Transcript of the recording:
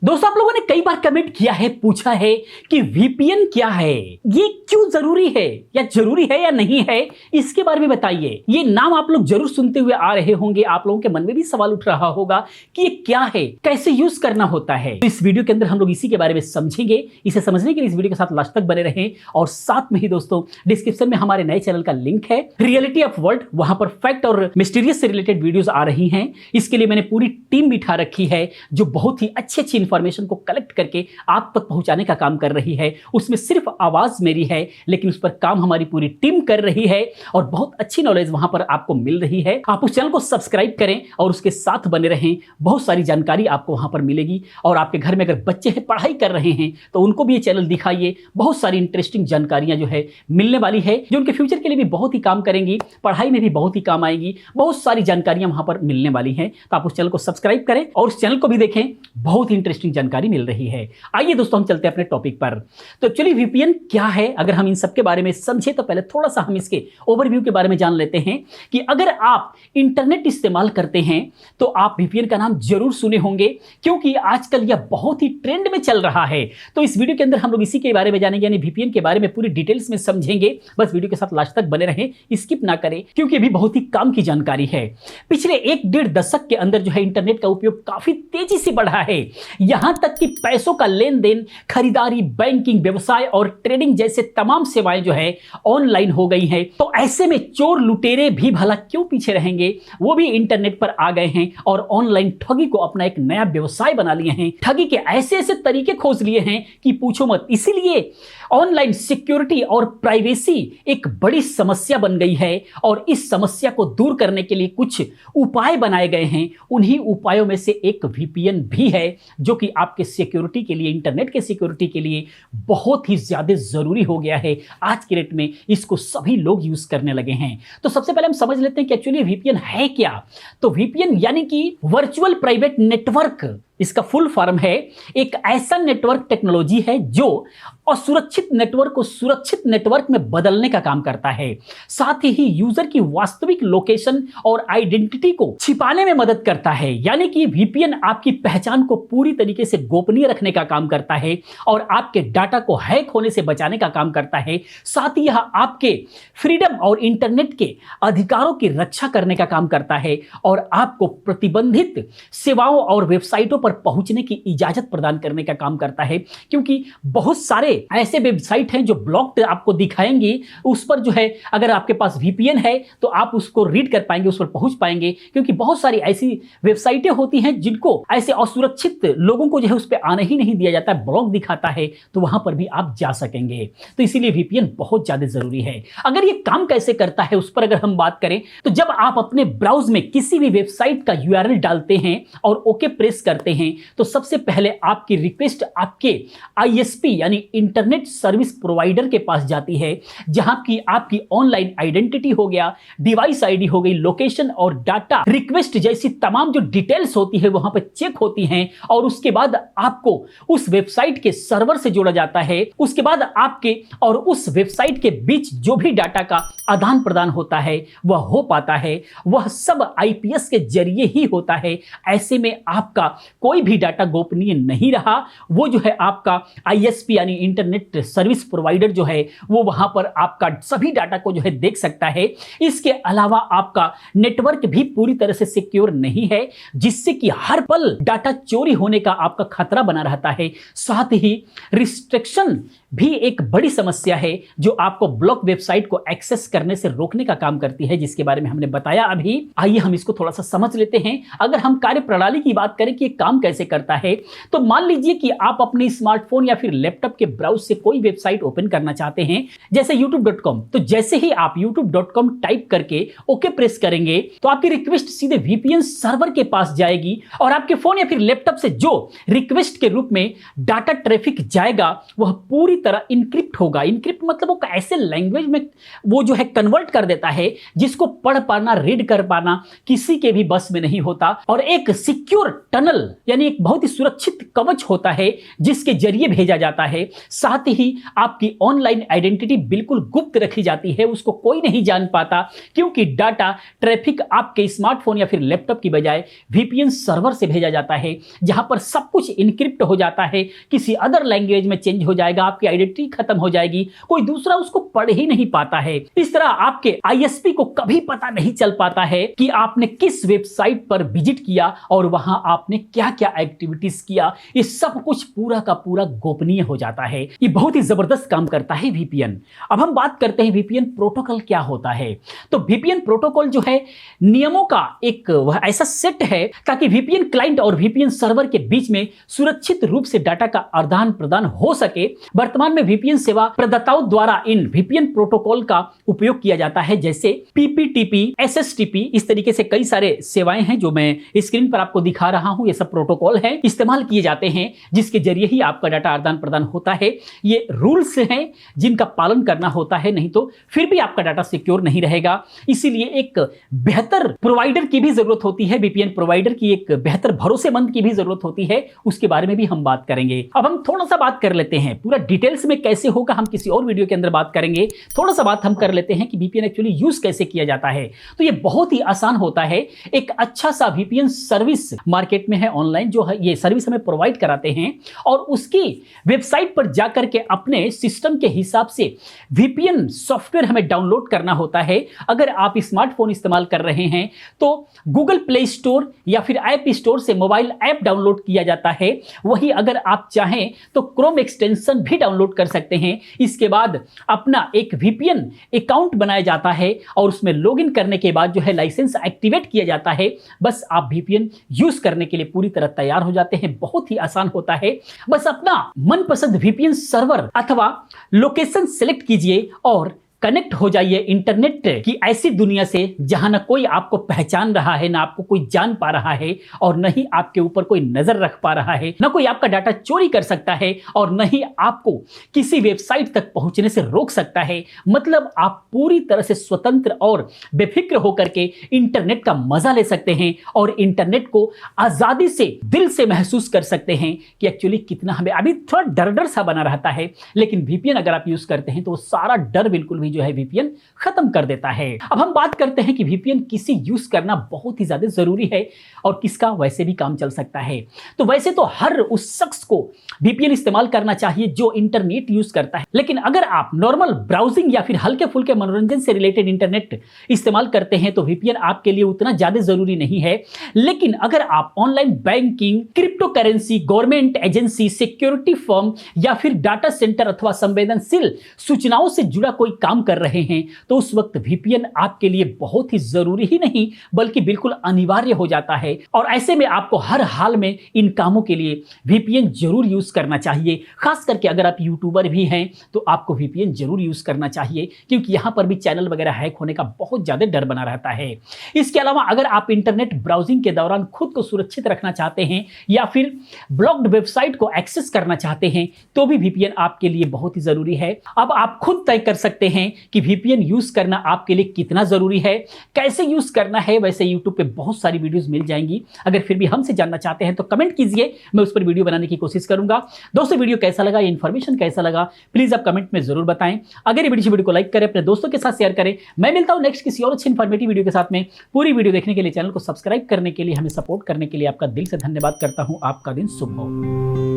दोस्तों, आप लोगों ने कई बार कमेंट किया है, पूछा है कि वीपीएन क्या है, ये क्यों जरूरी है या नहीं है, इसके बारे में बताइए। ये नाम आप लोग जरूर सुनते हुए आ रहे होंगे, आप लोगों के मन में भी सवाल उठ रहा होगा कि ये क्या है, कैसे यूज करना होता है। तो इस वीडियो के अंदर हम लोग इसी के बारे में समझेंगे। इसे समझने के लिए इस वीडियो के साथ लास्ट तक बने रहें और साथ में ही दोस्तों डिस्क्रिप्शन में हमारे नए चैनल का लिंक है, रियलिटी ऑफ वर्ल्ड, वहां पर फैक्ट और मिस्टीरियस से रिलेटेड वीडियोस आ रही हैं। इसके लिए मैंने पूरी टीम बिठा रखी है जो बहुत ही अच्छी इंफॉर्मेशन को कलेक्ट करके आप तक पहुंचाने का काम कर रही है। उसमें सिर्फ आवाज मेरी है, लेकिन उस पर काम हमारी पूरी टीम कर रही है और बहुत अच्छी नॉलेज वहां पर आपको मिल रही है। आप उस चैनल को सब्सक्राइब करें और उसके साथ बने रहें, बहुत सारी जानकारी आपको वहां पर मिलेगी। और आपके घर में अगर बच्चे हैं, पढ़ाई कर रहे हैं, तो उनको भी ये चैनल दिखाइए। बहुत सारी इंटरेस्टिंग जानकारियां जो है मिलने वाली है, जो उनके फ्यूचर के लिए भी बहुत ही काम करेंगी, पढ़ाई में भी बहुत ही काम आएगी। बहुत सारी जानकारियां वहां पर मिलने वाली हैं, तो आप उस चैनल को सब्सक्राइब करें और उस चैनल को भी देखें, बहुत ही इंटरेस्टिंग जानकारी मिल रही है। आइए दोस्तों, हम चलते हैं अपने टॉपिक पर। तो एक्चुअली वीपीएन क्या है, अगर हम इन सब के बारे में समझे तो पहले थोड़ा सा हम इसके ओवरव्यू के बारे में जान लेते हैं कि अगर आप इंटरनेट इस्तेमाल करते हैं तो आप वीपीएन का नाम जरूर सुने होंगे, क्योंकि आजकल यह बहुत ही ट्रेंड में चल रहा है। तो इस वीडियो के अंदर हम लोग इसी के बारे में जानेंगे, यानी वीपीएन के बारे में पूरी डिटेल्स में समझेंगे। बस वीडियो के साथ लास्ट तक बने रहें, स्किप ना करें, क्योंकि अभी बहुत ही काम की जानकारी है। पिछले 1-1.5 दशक के अंदर जो है इंटरनेट का उपयोग काफी तेजी से बढ़ा है। यहां तक कि पैसों का लेन देन, खरीदारी, बैंकिंग, व्यवसाय और ट्रेडिंग जैसे तमाम सेवाएं जो है ऑनलाइन हो गई हैं। तो ऐसे में चोर लुटेरे भी भला क्यों पीछे रहेंगे, वो भी इंटरनेट पर आ गए हैं और ऑनलाइन ठगी को अपना एक नया व्यवसाय बना लिए हैं। ठगी के ऐसे ऐसे तरीके खोज लिए हैं कि पूछो मत। इसीलिए ऑनलाइन सिक्योरिटी और प्राइवेसी एक बड़ी समस्या बन गई है और इस समस्या को दूर करने के लिए कुछ उपाय बनाए गए हैं। उन्हीं उपायों में से एक वीपीएन भी है, जो कि आपके सिक्योरिटी के लिए, इंटरनेट के सिक्योरिटी के लिए बहुत ही ज्यादा जरूरी हो गया है। आज के डेट में इसको सभी लोग यूज करने लगे हैं। तो सबसे पहले हम समझ लेते हैं कि एक्चुअली वीपीएन है क्या। तो वीपीएन यानी कि वर्चुअल प्राइवेट नेटवर्क, इसका फुल फॉर्म है। एक ऐसा नेटवर्क टेक्नोलॉजी है जो असुरक्षित नेटवर्क को सुरक्षित नेटवर्क में बदलने का काम करता है। साथ ही यूजर की वास्तविक लोकेशन और आइडेंटिटी को छिपाने में मदद करता है। यानी कि वीपीएन आपकी पहचान को पूरी तरीके से गोपनीय रखने का काम करता है और आपके डाटा को हैक होने से बचाने का काम करता है। साथ ही यह आपके फ्रीडम और इंटरनेट के अधिकारों की रक्षा करने का काम करता है और आपको प्रतिबंधित सेवाओं और वेबसाइटों पर पहुंचने की इजाजत प्रदान करने का काम करता है। क्योंकि बहुत सारे ऐसे वेबसाइट हैं जो ब्लॉक्ड आपको दिखाएंगी, उस पर जो है अगर आपके पास वीपीएन है तो आप उसको रीड कर पाएंगे, उस पर पहुंच पाएंगे। क्योंकि बहुत सारी ऐसी वेबसाइटें होती हैं जिनको ऐसे असुरक्षित लोगों को जो है उस पर आने ही नहीं दिया जाता है, ब्लॉक दिखाता है, तो वहां पर भी आप जा सकेंगे। तो इसीलिए वीपीएन बहुत ज्यादा जरूरी है। अगर ये काम कैसे करता है उस पर अगर हम बात करें, तो जब आप अपने ब्राउज में किसी भी वेबसाइट का यूआरएल डालते हैं और ओके प्रेस करते हैं, तो सबसे पहले आपकी रिक्वेस्ट आपके आईएसपी यानी इंटरनेट सर्विस प्रोवाइडर के पास जाती है, जहां की आपकी ऑनलाइन आइडेंटिटी हो गया, डिवाइस आईडी हो गई, लोकेशन और डाटा रिक्वेस्ट जैसी तमाम जो डिटेल्स होती है वहां पर चेक होती हैं और उसके बाद आपको उस वेबसाइट के सर्वर से जोड़ा जाता है। उसके बाद आपके और उस वेबसाइट के बीच जो भी डाटा का आदान प्रदान होता है वह हो पाता है, वह सब आईपीएस के जरिए ही होता है। ऐसे में आपका कोई भी डाटा गोपनीय नहीं रहा। वो जो है आपका आईएसपी यानी इंटरनेट सर्विस प्रोवाइडर जो है वो वहां पर आपका सभी डाटा को जो है देख सकता है। इसके अलावा आपका नेटवर्क भी पूरी तरह से सिक्योर नहीं है, जिससे कि हर पल डाटा चोरी होने का आपका खतरा बना रहता है। साथ ही रिस्ट्रिक्शन भी एक बड़ी समस्या है जो आपको ब्लॉक वेबसाइट को एक्सेस करने से रोकने का काम करती है, जिसके बारे में हमने बताया अभी। आइए हम इसको थोड़ा सा समझ लेते हैं। अगर हम कार्यप्रणाली की बात करें कि ये काम कैसे करता है, तो मान लीजिए कि आप अपने स्मार्टफोन या फिर लैपटॉप के ब्राउज से कोई वेबसाइट ओपन करना चाहते हैं, जैसे youtube.com। तो जैसे ही आप youtube.com टाइप करके ओके प्रेस करेंगे तो आपकी रिक्वेस्ट सीधे वीपीएन सर्वर के पास जाएगी और आपके फोन या फिर लैपटॉप से जो रिक्वेस्ट के रूप में डाटा ट्रैफिक जाएगा वह पूरी तरह इनक्रिप्ट होगा। इनक्रिप्ट मतलब वो ऐसे लैंग्वेज में वो जो है कन्वर्ट कर देता है जिसको पढ़ पाना, रीड कर पाना किसी के भी बस में नहीं होता। और एक सिक्योर टनल यानी एक बहुत ही सुरक्षित कवच होता है जिसके जरिए भेजा जाता है। साथ ही आपकी ऑनलाइन आइडेंटिटी बिल्कुल गुप्त रखी जाती है, उसको कोई नहीं जान पाता, क्योंकि डाटा ट्रैफिक आपके स्मार्टफोन या फिर लैपटॉप की बजाय वीपीएन सर्वर से भेजा जाता है, जहां पर सब कुछ इनक्रिप्ट हो जाता है, किसी अदर लैंग्वेज में चेंज हो जाएगा, आपकी आइडेंटिटी खत्म हो जाएगी, कोई दूसरा उसको पढ़ ही नहीं पाता है। इस तरह आपके आईएसपी को कभी पता नहीं चल पाता है कि आपने किस वेबसाइट पर विजिट किया और वहां आपने क्या क्या एक्टिविटीज किया। ये सब कुछ पूरा का पूरा गोपनीय हो जाता है। ये बहुत ही जबरदस्त काम करता है वीपीएन। अब हम बात करते हैं वीपीएन प्रोटोकॉल क्या होता है। तो वीपीएन प्रोटोकॉल जो है नियमों का एक वह ऐसा सेट है ताकि वीपीएन क्लाइंट और वीपीएन सर्वर के बीच में सुरक्षित रूप से डाटा का आदान प्रदान हो सके। वर्तमान में वीपीएन सेवा प्रदाताओं द्वारा इन वीपीएन प्रोटोकॉल का उपयोग किया जाता है, जैसे पीपीटीपी, एसएसटीपी, इस तरीके से कई सारे सेवाएं हैं जो मैं स्क्रीन पर आपको दिखा रहा हूं। ये सब प्रोटोकॉल है, इस्तेमाल किए जाते हैं जिसके जरिए ही आपका डाटा आदान प्रदान होता है। ये रूल्स हैं जिनका पालन करना होता है, नहीं तो फिर भी आपका डाटा सिक्योर नहीं रहेगा। इसीलिए एक बेहतर प्रोवाइडर की भी जरूरत होती है, वीपीएन प्रोवाइडर की एक बेहतर भरोसेमंद की भी जरूरत होती है। उसके बारे में भी हम बात करेंगे। अब हम थोड़ा सा बात कर लेते हैं, पूरा डिटेल्स में कैसे होगा हम किसी और वीडियो के अंदर बात करेंगे। थोड़ा सा बात हम कर लेते हैं कि वीपीएन एक्चुअली यूज कैसे किया जाता है। तो ये बहुत ही आसान होता है। एक अच्छा सा वीपीएन सर्विस मार्केट में है ऑनलाइन, जो है ये सर्विस हमें प्रोवाइड कराते हैं और उसकी वेबसाइट पर जाकर के अपने सिस्टम के हिसाब से वीपीएन सॉफ्टवेयर हमें डाउनलोड करना होता है। अगर आप स्मार्टफोन इस्तेमाल कर रहे हैं तो गूगल प्ले स्टोर या फिर ऐप स्टोर से मोबाइल ऐप डाउनलोड किया जाता है। वही अगर आप चाहें तो क्रोम एक्सटेंशन भी डाउनलोड कर सकते हैं। इसके बाद अपना एक वीपीएन अकाउंट बनाया जाता है और उसमें लॉगिन करने के बाद जो है लाइसेंस एक्टिवेट किया जाता है। बस आप वीपीएन यूज करने के लिए पूरी तरह तैयार हो जाते हैं। बहुत ही आसान होता है। बस अपना मनपसंद वीपीएन सर्वर अथवा लोकेशन सेलेक्ट कीजिए और कनेक्ट हो जाइए इंटरनेट की ऐसी दुनिया से जहां ना कोई आपको पहचान रहा है, ना आपको कोई जान पा रहा है और न ही आपके ऊपर कोई नजर रख पा रहा है, न कोई आपका डाटा चोरी कर सकता है और न ही आपको किसी वेबसाइट तक पहुंचने से रोक सकता है। मतलब आप पूरी तरह से स्वतंत्र और बेफिक्र होकर के इंटरनेट का मजा ले सकते हैं और इंटरनेट को आजादी से दिल से महसूस कर सकते हैं कि एक्चुअली कितना हमें अभी थोड़ा डर डर सा बना रहता है, लेकिन वीपीएन अगर आप यूज करते हैं तो वो सारा डर बिल्कुल जो है वीपीएन खत्म कर देता है। अब हम बात करते हैं कि वीपीएन किसे यूज करना बहुत ही ज्यादा जरूरी है और किसका वैसे भी काम चल सकता है। तो वैसे तो हर उस शख्स को वीपीएन इस्तेमाल करना चाहिए जो इंटरनेट यूज करता है, लेकिन अगर आप नॉर्मल ब्राउजिंग या फिर हल्के फुल्के मनोरंजन से रिलेटेड इंटरनेट इस्तेमाल करते हैं तो वीपीएन आपके लिए उतना ज्यादा जरूरी नहीं है। लेकिन अगर आप online banking, crypto currency, government agency, security firm या फिर डाटा सेंटर अथवा संवेदनशील सूचनाओं से जुड़ा कोई काम कर रहे हैं तो उस वक्त वीपीएन आपके लिए बहुत ही जरूरी ही नहीं बल्कि बिल्कुल अनिवार्य हो जाता है। और ऐसे में आपको हर हाल में इन कामों के लिए वीपीएन जरूर यूज करना चाहिए। खास करके अगर आप यूट्यूबर भी हैं तो आपको वीपीएन जरूर यूज करना चाहिए, क्योंकि यहां पर भी चैनल वगैरह हैक होने का बहुत ज्यादा डर बना रहता है। इसके अलावा अगर आप इंटरनेट ब्राउजिंग के दौरान खुद को सुरक्षित रखना चाहते हैं या फिर ब्लॉक्ड वेबसाइट को एक्सेस करना चाहते हैं तो भी वीपीएन आपके लिए बहुत ही जरूरी है। अब आप खुद तय कर सकते हैं कि वीपीएन यूज करना आपके लिए कितना जरूरी है, कैसे यूज करना है। वैसे यूट्यूब पे बहुत सारी वीडियोस मिल जाएंगी, अगर फिर भी हमसे जानना चाहते हैं तो कमेंट कीजिए, मैं उस पर वीडियो बनाने की कोशिश करूंगा। दोस्तों वीडियो कैसा लगा, ये इन्फॉर्मेशन कैसा लगा, प्लीज आप कमेंट में जरूर बताएं। अगर ये वीडियो को लाइक करें, अपने दोस्तों के साथ शेयर करें। मैं मिलता हूं नेक्स्ट किसी और अच्छी इन्फॉर्मेटिव वीडियो के साथ में। पूरी वीडियो देखने के लिए, चैनल को सब्सक्राइब करने के लिए, हमें सपोर्ट करने के लिए आपका दिल से धन्यवाद करता हूं। आपका दिन शुभ हो।